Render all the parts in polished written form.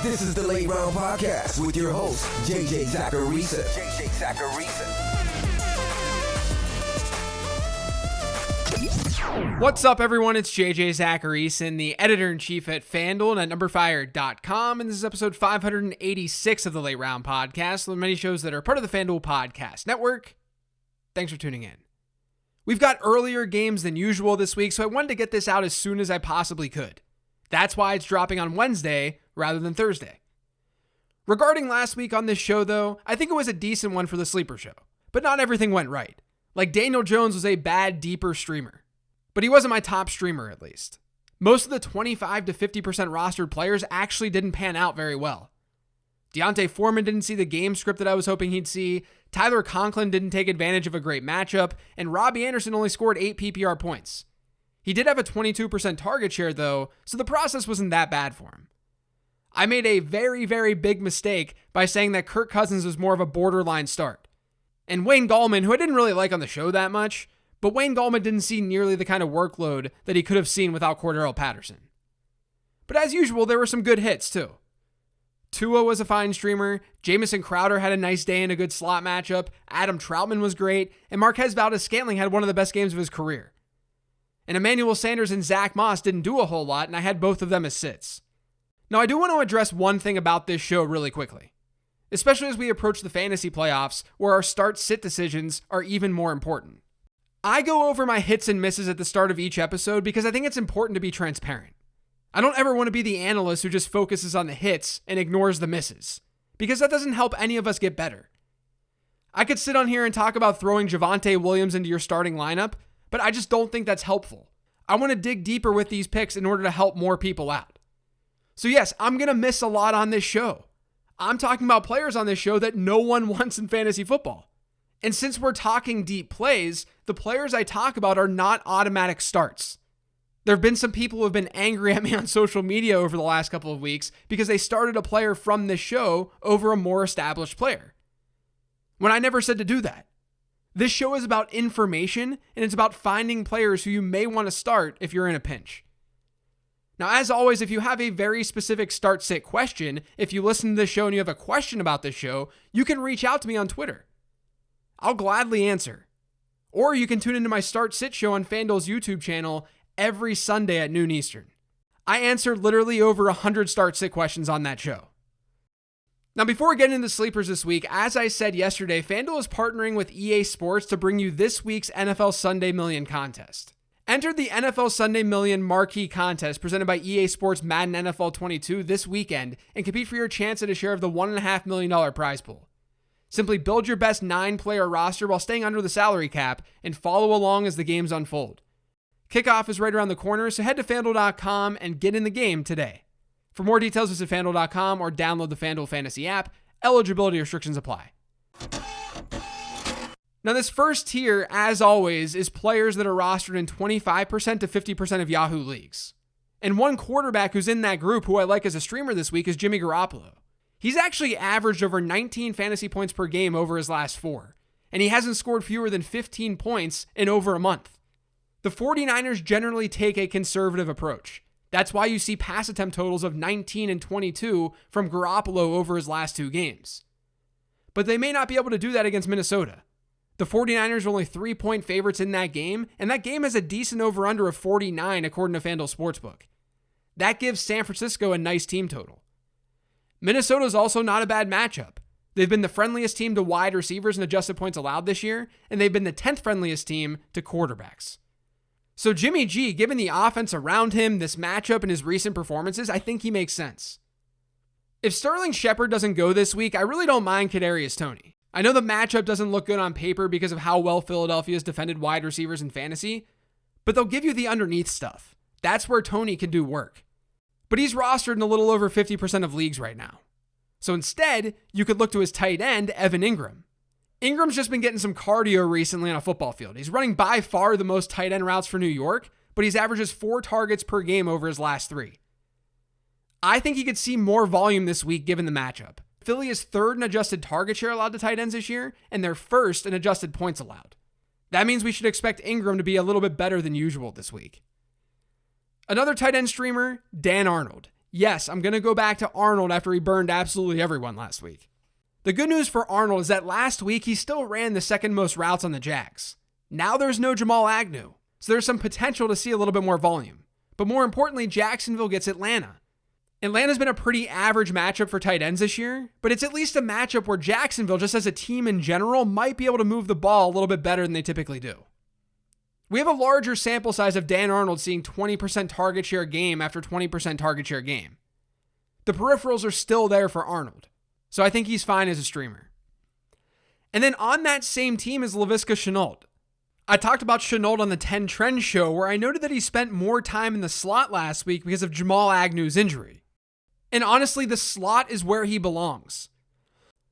This is the Late Round Podcast with your host, JJ Zacharisa. What's up, everyone? It's JJ Zacharisa, the editor-in-chief at FanDuel and at numberfire.com, and this is episode 586 of the Late Round Podcast, one of many shows that are part of the FanDuel Podcast Network. Thanks for tuning in. We've got earlier games than usual this week, so I wanted to get this out as soon as I possibly could. That's why it's dropping on Wednesday rather than Thursday. Regarding last week on this show, though, I think it was a decent one for the sleeper show, but not everything went right. Like, Daniel Jones was a bad, deeper streamer, but he wasn't my top streamer, at least. Most of the 25 to 50% rostered players actually didn't pan out very well. Deontay Foreman didn't see the game script that I was hoping he'd see, Tyler Conklin didn't take advantage of a great matchup, and Robbie Anderson only scored 8 PPR points. He did have a 22% target share, though, so the process wasn't that bad for him. I made a very, very big mistake by saying that Kirk Cousins was more of a borderline start. And Wayne Gallman, who I didn't really like on the show that much, but Wayne Gallman didn't see nearly the kind of workload that he could have seen without Cordarrelle Patterson. But as usual, there were some good hits, too. Tua was a fine streamer, Jamison Crowder had a nice day in a good slot matchup, Adam Troutman was great, and Marquez Valdes-Scantling had one of the best games of his career. And Emmanuel Sanders and Zach Moss didn't do a whole lot, and I had both of them as sits. Now, I do want to address one thing about this show really quickly, especially as we approach the fantasy playoffs, where our start-sit decisions are even more important. I go over my hits and misses at the start of each episode because I think it's important to be transparent. I don't ever want to be the analyst who just focuses on the hits and ignores the misses, because that doesn't help any of us get better. I could sit on here and talk about throwing Javonte Williams into your starting lineup, but I just don't think that's helpful. I want to dig deeper with these picks in order to help more people out. So yes, I'm going to miss a lot on this show. I'm talking about players on this show that no one wants in fantasy football. And since we're talking deep plays, the players I talk about are not automatic starts. There have been some people who have been angry at me on social media over the last couple of weeks because they started a player from this show over a more established player, when I never said to do that. This show is about information, and it's about finding players who you may want to start if you're in a pinch. Now, as always, if you have a very specific start-sit question, if you listen to this show and you have a question about this show, you can reach out to me on Twitter. I'll gladly answer. Or you can tune into my start-sit show on FanDuel's YouTube channel every Sunday at noon Eastern. I answer literally over 100 start-sit questions on that show. Now, before getting into sleepers this week, as I said yesterday, FanDuel is partnering with EA Sports to bring you this week's NFL Sunday Million contest. Enter the NFL Sunday Million Marquee Contest presented by EA Sports Madden NFL 22 this weekend and compete for your chance at a share of the $1.5 million prize pool. Simply build your best 9-player roster while staying under the salary cap and follow along as the games unfold. Kickoff is right around the corner, so head to FanDuel.com and get in the game today. For more details, visit FanDuel.com or download the FanDuel Fantasy app. Eligibility restrictions apply. Now, this first tier, as always, is players that are rostered in 25% to 50% of Yahoo leagues. And one quarterback who's in that group who I like as a streamer this week is Jimmy Garoppolo. He's actually averaged over 19 fantasy points per game over his last 4, and he hasn't scored fewer than 15 points in over a month. The 49ers generally take a conservative approach. That's why you see pass attempt totals of 19 and 22 from Garoppolo over his last 2 games. But they may not be able to do that against Minnesota. The 49ers are only 3-point favorites in that game, and that game has a decent over-under of 49 according to FanDuel Sportsbook. That gives San Francisco a nice team total. Minnesota is also not a bad matchup. They've been the friendliest team to wide receivers in adjusted points allowed this year, and they've been the 10th friendliest team to quarterbacks. So Jimmy G, given the offense around him, this matchup, and his recent performances, I think he makes sense. If Sterling Shepard doesn't go this week, I really don't mind Kadarius Toney. I know the matchup doesn't look good on paper because of how well Philadelphia's defended wide receivers in fantasy, but they'll give you the underneath stuff. That's where Toney can do work. But he's rostered in a little over 50% of leagues right now. So instead, you could look to his tight end, Evan Ingram. Ingram's just been getting some cardio recently on a football field. He's running by far the most tight end routes for New York, but he's averages 4 targets per game over his last 3. I think he could see more volume this week given the matchup. Philly is 3rd in adjusted target share allowed to tight ends this year, and they're 1st in adjusted points allowed. That means we should expect Ingram to be a little bit better than usual this week. Another tight end streamer, Dan Arnold. Yes, I'm going to go back to Arnold after he burned absolutely everyone last week. The good news for Arnold is that last week he still ran the second most routes on the Jags. Now there's no Jamal Agnew, so there's some potential to see a little bit more volume. But more importantly, Jacksonville gets Atlanta. Atlanta's been a pretty average matchup for tight ends this year, but it's at least a matchup where Jacksonville, just as a team in general, might be able to move the ball a little bit better than they typically do. We have a larger sample size of Dan Arnold seeing 20% target share game after 20% target share game. The peripherals are still there for Arnold, so I think he's fine as a streamer. And then on that same team is Laviska Shenault. I talked about Shenault on the 10 Trend show where I noted that he spent more time in the slot last week because of Jamal Agnew's injury. And honestly, the slot is where he belongs.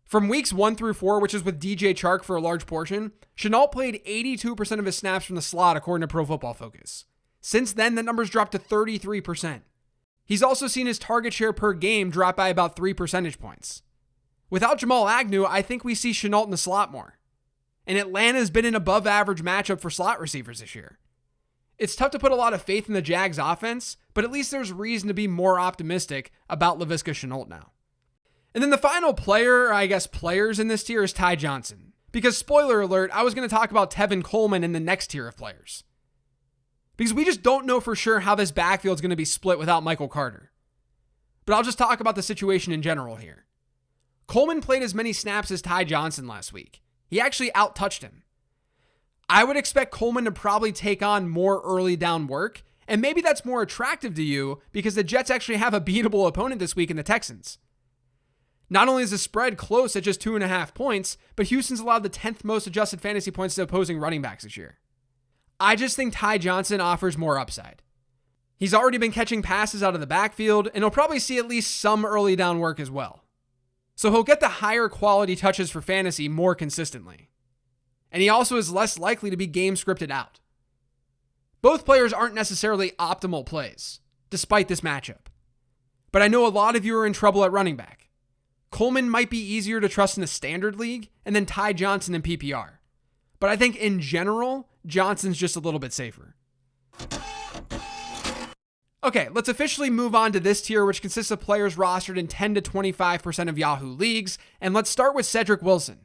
From weeks 1 through 4, which is with DJ Chark for a large portion, Shenault played 82% of his snaps from the slot according to Pro Football Focus. Since then, the numbers dropped to 33%. He's also seen his target share per game drop by about 3 percentage points. Without Jamal Agnew, I think we see Shenault in the slot more. And Atlanta's been an above average matchup for slot receivers this year. It's tough to put a lot of faith in the Jags offense, but at least there's reason to be more optimistic about Laviska Shenault now. And then the final player, or I guess players in this tier, is Ty Johnson. Because spoiler alert, I was going to talk about Tevin Coleman in the next tier of players. Because we just don't know for sure how this backfield is going to be split without Michael Carter. But I'll just talk about the situation in general here. Coleman played as many snaps as Ty Johnson last week. He actually out-touched him. I would expect Coleman to probably take on more early down work, and maybe that's more attractive to you because the Jets actually have a beatable opponent this week in the Texans. Not only is the spread close at just 2.5 points, but Houston's allowed the 10th most adjusted fantasy points to opposing running backs this year. I just think Ty Johnson offers more upside. He's already been catching passes out of the backfield, and he'll probably see at least some early down work as well. So he'll get the higher quality touches for fantasy more consistently. And he also is less likely to be game scripted out. Both players aren't necessarily optimal plays, despite this matchup. But I know a lot of you are in trouble at running back. Coleman might be easier to trust in the standard league, and then Ty Johnson in PPR. But I think in general, Johnson's just a little bit safer. Okay, let's officially move on to this tier, which consists of players rostered in 10 to 25% of Yahoo leagues, and let's start with Cedric Wilson.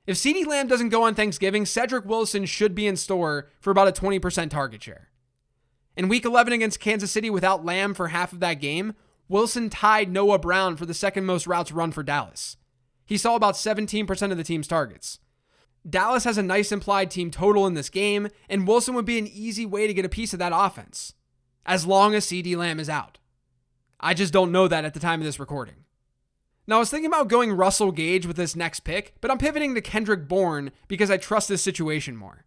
If CeeDee Lamb doesn't go on Thanksgiving, Cedric Wilson should be in store for about a 20% target share. In Week 11 against Kansas City without Lamb for half of that game, Wilson tied Noah Brown for the second most routes run for Dallas. He saw about 17% of the team's targets. Dallas has a nice implied team total in this game, and Wilson would be an easy way to get a piece of that offense, as long as CeeDee Lamb is out. I just don't know that at the time of this recording. Now, I was thinking about going Russell Gage with this next pick, but I'm pivoting to Kendrick Bourne because I trust this situation more.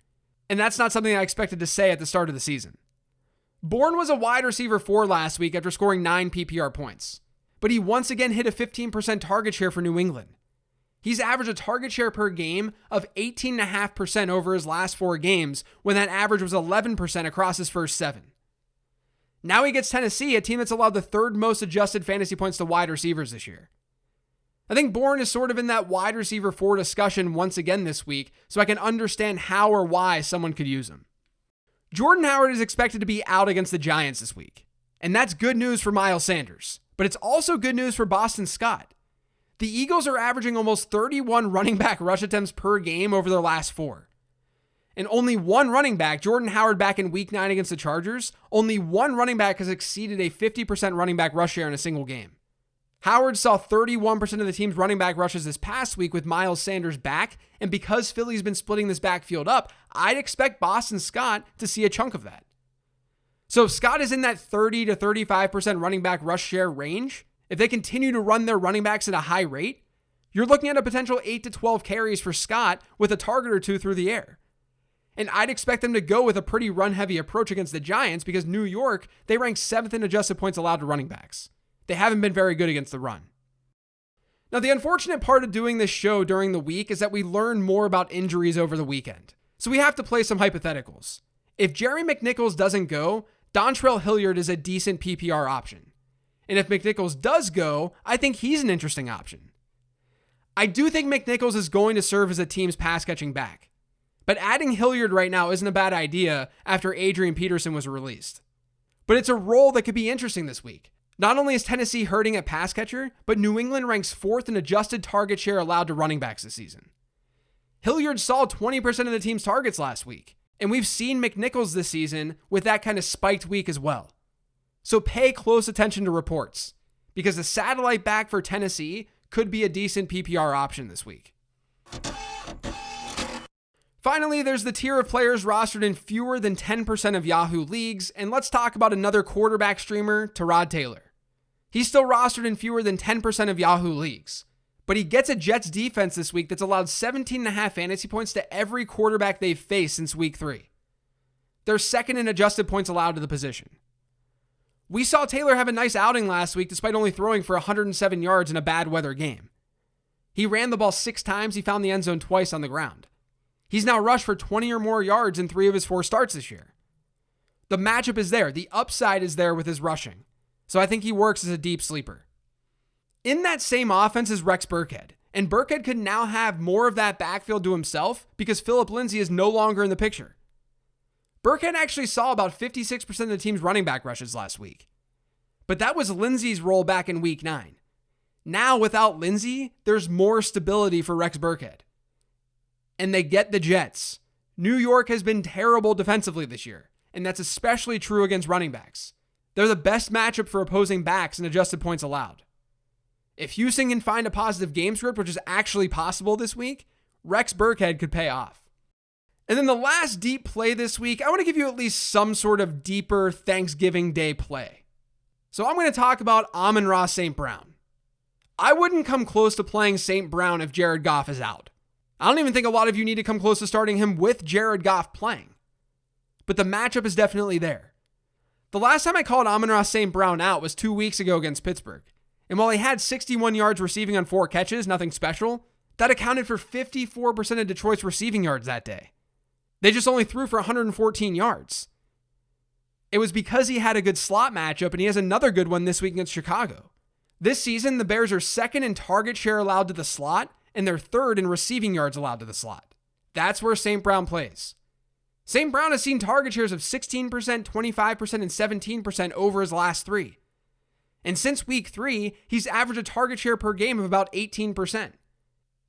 And that's not something I expected to say at the start of the season. Bourne was a wide receiver 4 last week after scoring 9 PPR points, but he once again hit a 15% target share for New England. He's averaged a target share per game of 18.5% over his last 4 games, when that average was 11% across his first 7. Now he gets Tennessee, a team that's allowed the 3rd most adjusted fantasy points to wide receivers this year. I think Bourne is sort of in that wide receiver 4 discussion once again this week, so I can understand how or why someone could use him. Jordan Howard is expected to be out against the Giants this week, and that's good news for Miles Sanders, but it's also good news for Boston Scott. The Eagles are averaging almost 31 running back rush attempts per game over their last 4. And only one running back, Jordan Howard back in Week 9 against the Chargers, only one running back has exceeded a 50% running back rush share in a single game. Howard saw 31% of the team's running back rushes this past week with Miles Sanders back, and because Philly's been splitting this backfield up, I'd expect Boston Scott to see a chunk of that. So if Scott is in that 30 to 35% running back rush share range, if they continue to run their running backs at a high rate, you're looking at a potential 8 to 12 carries for Scott with a target or 2 through the air. And I'd expect them to go with a pretty run-heavy approach against the Giants because New York, they rank 7th in adjusted points allowed to running backs. They haven't been very good against the run. Now, the unfortunate part of doing this show during the week is that we learn more about injuries over the weekend. So we have to play some hypotheticals. If Jerry McNichols doesn't go, Dontrell Hilliard is a decent PPR option. And if McNichols does go, I think he's an interesting option. I do think McNichols is going to serve as a team's pass-catching back. But adding Hilliard right now isn't a bad idea after Adrian Peterson was released. But it's a role that could be interesting this week, Not only is Tennessee hurting at pass catcher, but New England ranks 4th in adjusted target share allowed to running backs this season. Hilliard saw 20% of the team's targets last week, and we've seen McNichols this season with that kind of spiked week as well. So pay close attention to reports, because the satellite back for Tennessee could be a decent PPR option this week. Finally, there's the tier of players rostered in fewer than 10% of Yahoo leagues, and let's talk about another quarterback streamer, Tyrod Taylor. He's still rostered in fewer than 10% of Yahoo leagues, but he gets a Jets defense this week that's allowed 17.5 fantasy points to every quarterback they've faced since week 3. They're second in adjusted points allowed to the position. We saw Taylor have a nice outing last week despite only throwing for 107 yards in a bad weather game. He ran the ball 6 times, he found the end zone twice on the ground. He's now rushed for 20 or more yards in 3 of his 4 starts this year. The matchup is there. The upside is there with his rushing. So I think he works as a deep sleeper. In that same offense is Rex Burkhead. And Burkhead could now have more of that backfield to himself because Phillip Lindsay is no longer in the picture. Burkhead actually saw about 56% of the team's running back rushes last week. But that was Lindsay's role back in week 9. Now without Lindsay, there's more stability for Rex Burkhead. And they get the Jets. New York has been terrible defensively this year, and that's especially true against running backs. They're the best matchup for opposing backs in adjusted points allowed. If Houston can find a positive game script, which is actually possible this week, Rex Burkhead could pay off. And then the last deep play this week, I want to give you at least some sort of deeper Thanksgiving Day play. So I'm going to talk about Amon-Ra St. Brown. I wouldn't come close to playing St. Brown if Jared Goff is out. I don't even think a lot of you need to come close to starting him with Jared Goff playing. But the matchup is definitely there. The last time I called Amon-Ra St. Brown out was 2 weeks ago against Pittsburgh. And while he had 61 yards receiving on 4 catches, nothing special, that accounted for 54% of Detroit's receiving yards that day. They just only threw for 114 yards. It was because he had a good slot matchup, and he has another good one this week against Chicago. This season, the Bears are second in target share allowed to the slot, and they're third in receiving yards allowed to the slot. That's where St. Brown plays. St. Brown has seen target shares of 16%, 25%, and 17% over his last 3. And since week 3, he's averaged a target share per game of about 18%.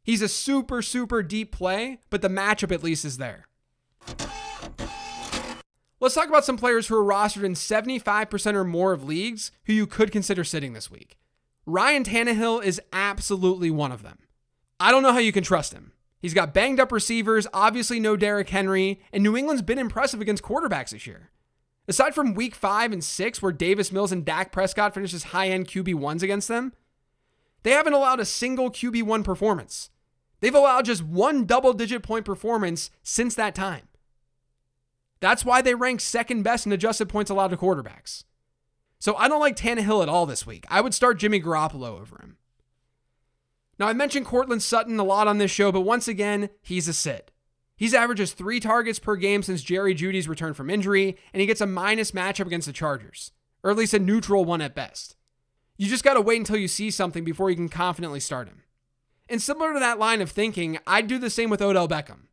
He's a super, super deep play, but the matchup at least is there. Let's talk about some players who are rostered in 75% or more of leagues who you could consider sitting this week. Ryan Tannehill is absolutely one of them. I don't know how you can trust him. He's got banged up receivers, obviously no Derrick Henry, and New England's been impressive against quarterbacks this year. Aside from week 5 and 6, where Davis Mills and Dak Prescott finished as high-end QB1s against them, they haven't allowed a single QB1 performance. They've allowed just 1 double-digit point performance since that time. That's why they rank second best in adjusted points allowed to quarterbacks. So I don't like Tannehill at all this week. I would start Jimmy Garoppolo over him. Now, I mentioned Courtland Sutton a lot on this show, but once again, he's a sit. He's averages 3 targets per game since Jerry Jeudy's return from injury, and he gets a minus matchup against the Chargers, or at least a neutral one at best. You just got to wait until you see something before you can confidently start him. And similar to that line of thinking, I'd do the same with Odell Beckham.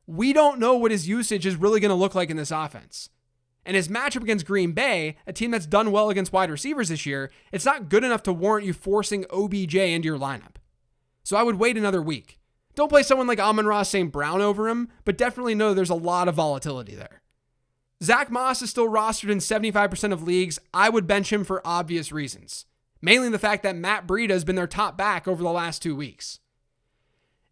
We don't know what his usage is really going to look like in this offense. And his matchup against Green Bay, a team that's done well against wide receivers this year, it's not good enough to warrant you forcing OBJ into your lineup. So I would wait another week. Don't play someone like Amon-Ra St. Brown over him, but definitely know there's a lot of volatility there. Zach Moss is still rostered in 75% of leagues. I would bench him for obvious reasons. Mainly the fact that Matt Breida has been their top back over the last 2 weeks.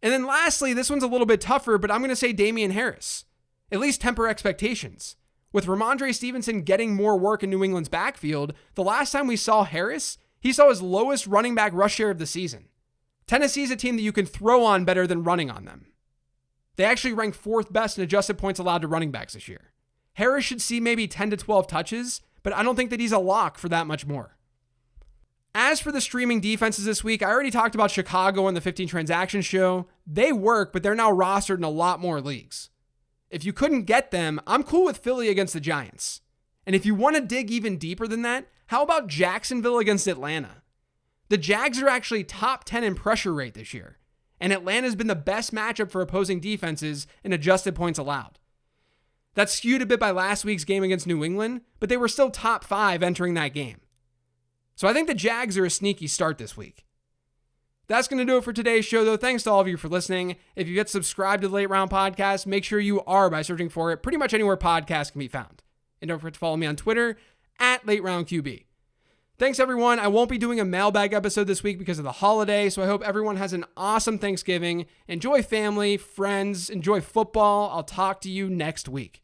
And then lastly, this one's a little bit tougher, but I'm going to say Damian Harris. At least temper expectations. With Ramondre Stevenson getting more work in New England's backfield, the last time we saw Harris, he saw his lowest running back rush share of the season. Tennessee's a team that you can throw on better than running on them. They actually rank 4th best in adjusted points allowed to running backs this year. Harris should see maybe 10 to 12 touches, but I don't think that he's a lock for that much more. As for the streaming defenses this week, I already talked about Chicago on the 15 Transactions show. They work, but they're now rostered in a lot more leagues. If you couldn't get them, I'm cool with Philly against the Giants. And if you want to dig even deeper than that, how about Jacksonville against Atlanta? The Jags are actually top 10 in pressure rate this year, and Atlanta's been the best matchup for opposing defenses in adjusted points allowed. That's skewed a bit by last week's game against New England, but they were still top 5 entering that game. So I think the Jags are a sneaky start this week. That's going to do it for today's show, though. Thanks to all of you for listening. If you get subscribed to the Late Round Podcast, make sure you are by searching for it pretty much anywhere podcasts can be found. And don't forget to follow me on Twitter at LateRoundQB. Thanks, everyone. I won't be doing a mailbag episode this week because of the holiday, so I hope everyone has an awesome Thanksgiving. Enjoy family, friends, enjoy football. I'll talk to you next week.